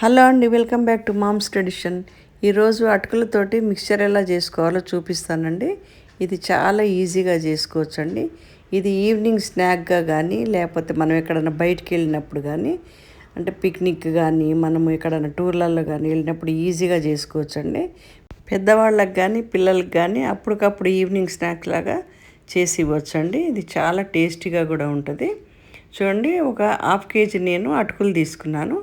Hello అండి, welcome back to mom's tradition. ఈరోజు అటుకులతోటి మిక్చర్ ఎలా చేసుకోవాలో చూపిస్తానండి. ఇది చాలా ఈజీగా చేసుకోవచ్చండి. ఇది ఈవినింగ్ స్నాక్గా కానీ లేకపోతే మనం ఎక్కడైనా బయటికి వెళ్ళినప్పుడు కానీ, అంటే పిక్నిక్ కానీ మనం ఎక్కడైనా టూర్లలో కానీ వెళ్ళినప్పుడు ఈజీగా చేసుకోవచ్చండి. పెద్దవాళ్ళకి కానీ పిల్లలకి కానీ అప్పటికప్పుడు ఈవినింగ్ స్నాక్ లాగా చేసి ఇవ్వచ్చండి. ఇది చాలా టేస్టీగా కూడా ఉంటుంది. చూడండి, ఒక హాఫ్ కేజీ నేను అటుకులు తీసుకున్నాను.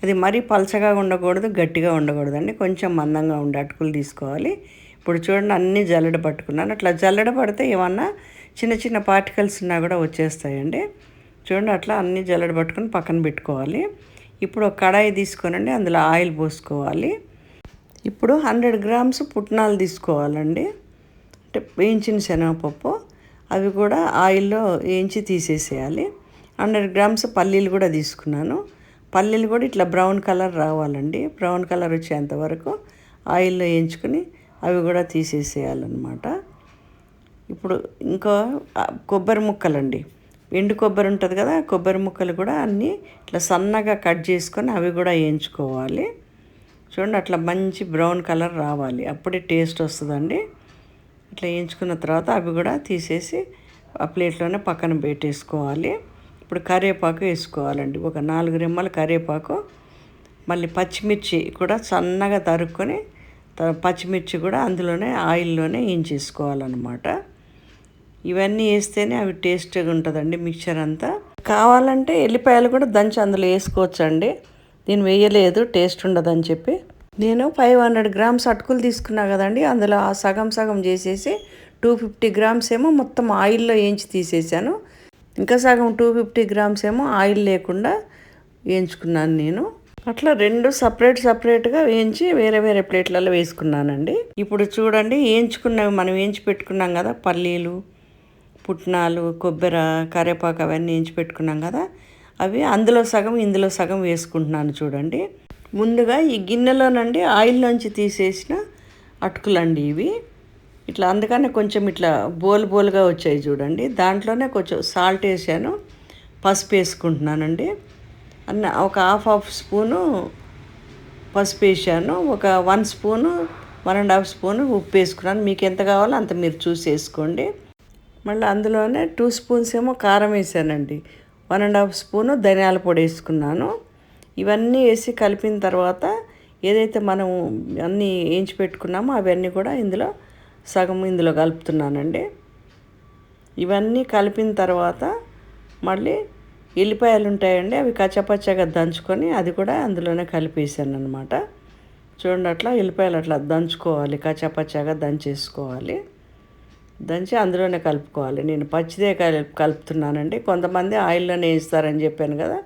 అది మరీ పలచగా ఉండకూడదు, గట్టిగా ఉండకూడదండి. కొంచెం మందంగా ఉండే అటుకులు తీసుకోవాలి. ఇప్పుడు చూడండి, అన్నీ జల్లెడ పట్టుకున్నాను. అట్లా జల్లెడ పడితే ఏమన్నా చిన్న చిన్న పార్టికల్స్ ఉన్నా కూడా వచ్చేస్తాయండి. చూడండి, అట్లా అన్నీ జల్లెడ పట్టుకొని పక్కన పెట్టుకోవాలి. ఇప్పుడు ఒక కడాయి తీసుకోనండి, అందులో ఆయిల్ పోసుకోవాలి. ఇప్పుడు 100 గ్రామ్స్ పుట్నాలు తీసుకోవాలండి, అంటే వేయించిన శనగపప్పు. అవి కూడా ఆయిల్లో వేయించి తీసేసేయాలి. 100 గ్రామ్స్ పల్లీలు కూడా తీసుకున్నాను. పల్లీలు కూడా ఇట్లా బ్రౌన్ కలర్ రావాలండి. బ్రౌన్ కలర్ వచ్చేంత వరకు ఆయిల్లో వేయించుకొని అవి కూడా తీసేసేయాలన్నమాట. ఇప్పుడు ఇంకా కొబ్బరి ముక్కలండి, ఎండు కొబ్బరి ఉంటుంది కదా, కొబ్బరి ముక్కలు కూడా అన్నీ ఇట్లా సన్నగా కట్ చేసుకొని అవి కూడా వేయించుకోవాలి. చూడండి, అట్లా మంచి బ్రౌన్ కలర్ రావాలి, అప్పుడే టేస్ట్ వస్తుందండి. ఇట్లా వేయించుకున్న తర్వాత అవి కూడా తీసేసి ఆ ప్లేట్లోనే పక్కన పెట్టేసుకోవాలి. ఇప్పుడు కరివేపాకు వేసుకోవాలండి, ఒక 4 రెమ్మల కరివేపాకు. మళ్ళీ పచ్చిమిర్చి కూడా సన్నగా తరుక్కొని పచ్చిమిర్చి కూడా అందులోనే ఆయిల్లోనే వేయించేసుకోవాలన్నమాట. ఇవన్నీ వేస్తేనే అవి టేస్ట్గా ఉంటుందండి మిక్చర్ అంతా. కావాలంటే ఎల్లిపాయలు కూడా దంచి అందులో వేసుకోవచ్చండి. నేను వేయలేదు, టేస్ట్ ఉండదని చెప్పి. నేను 500 గ్రామ్స్ అటుకులు తీసుకున్నా కదండి, అందులో ఆ సగం సగం చేసేసి 250 గ్రామ్స్ ఏమో మొత్తం ఆయిల్లో వేయించి తీసేసాను. ఇంకా సగం 250 గ్రామ్స్ ఏమో ఆయిల్ లేకుండా వేయించుకున్నాను నేను. అట్లా రెండు సపరేట్గా వేయించి వేరే వేరే ప్లేట్లలో వేసుకున్నానండి. ఇప్పుడు చూడండి, వేయించుకున్నవి మనం వేయించి పెట్టుకున్నాం కదా, పల్లీలు, పుట్నాలు, కొబ్బరి, కరివేపాకు అవన్నీ వేయించి పెట్టుకున్నాం కదా, అవి అందులో సగం ఇందులో సగం వేసుకుంటున్నాను. చూడండి, ముందుగా ఈ గిన్నెలోనండి ఆయిల్లోంచి తీసేసిన అటుకులండి ఇవి. ఇట్లా అందుకనే కొంచెం ఇట్లా బోలుగా వచ్చాయి చూడండి. దాంట్లోనే కొంచెం సాల్ట్ వేసాను, పసుపు వేసుకుంటున్నానండి. ఒక హాఫ్ స్పూను పసుపు వేసాను, ఒక 1 స్పూను 1.5 స్పూను ఉప్పు వేసుకున్నాను. మీకు ఎంత కావాలో అంత మీరు చూసి వేసుకోండి. మళ్ళీ అందులోనే 2 స్పూన్స్ ఏమో కారం వేసానండి, 1.5 స్పూను ధనియాల పొడి వేసుకున్నాను. ఇవన్నీ వేసి కలిపిన తర్వాత ఏదైతే మనం అన్నీ వేయించి పెట్టుకున్నామో అవన్నీ కూడా సగం ఇందులో కలుపుతున్నానండి. ఇవన్నీ కలిపిన తర్వాత మళ్ళీ ఎల్లిపాయలు ఉంటాయండి, అవి కచ్చపచ్చగా దంచుకొని అది కూడా అందులోనే కలిపేసాను అనమాట. చూడండి, అట్లా ఎల్లిపాయలు అట్లా దంచుకోవాలి, కచ్చపచ్చగా దంచేసుకోవాలి. దంచి అందులోనే కలుపుకోవాలి. నేను పచ్చిదే కలుపుతున్నానండి. కొంతమంది ఆయిల్లోనే వేస్తారని చెప్పాను కదా,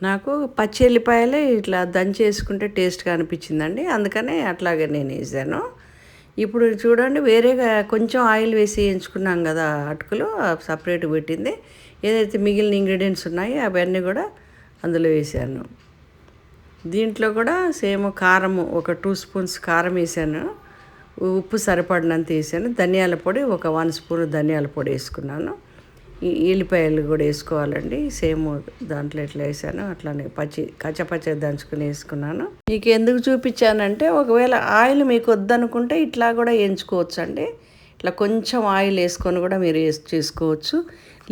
నాకు పచ్చి ఎల్లిపాయలే ఇట్లా దంచి వేసుకుంటే టేస్ట్గా అనిపించిందండి, అందుకనే అట్లాగే నేను వేసాను. ఇప్పుడు చూడండి, వేరేగా కొంచెం ఆయిల్ వేసి వేయించుకున్నాం కదా అటుకులు, సపరేట్ పెట్టింది. ఏదైతే మిగిలిన ఇంగ్రీడియంట్స్ ఉన్నాయో అవన్నీ కూడా అందులో వేసాను. దీంట్లో కూడా సేమ్ కారం, ఒక 2 స్పూన్స్ కారం వేసాను, ఉప్పు సరిపడినంత వేసాను, ధనియాల పొడి ఒక 1 స్పూన్ ధనియాల పొడి వేసుకున్నాను. ఈ ఎల్లిపాయలు కూడా వేసుకోవాలండి, సేమ్ దాంట్లో ఎట్లా వేసాను అట్లానే కచ్చపచ్చగా దంచుకుని వేసుకున్నాను. మీకు ఎందుకు చూపించానంటే, ఒకవేళ ఆయిల్ మీకు వద్దనుకుంటే ఇట్లా కూడా వేయించుకోవచ్చండి. ఇట్లా కొంచెం ఆయిల్ వేసుకొని కూడా మీరు చేసుకోవచ్చు.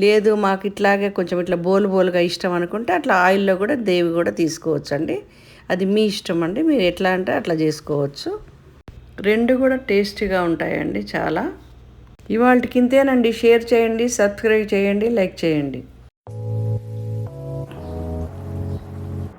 లేదు మాకు ఇట్లాగే కొంచెం ఇట్లా బోలుగా ఇష్టం అనుకుంటే అట్లా ఆయిల్లో కూడా దేవి కూడా తీసుకోవచ్చండి. అది మీ ఇష్టం అండి, మీరు ఎట్లా అంటే అట్లా చేసుకోవచ్చు. రెండు కూడా టేస్టీగా ఉంటాయండి చాలా. ఇవాళకి ఇంతేనండి. షేర్ చేయండి, సబ్స్క్రైబ్ చేయండి, లైక్ చేయండి.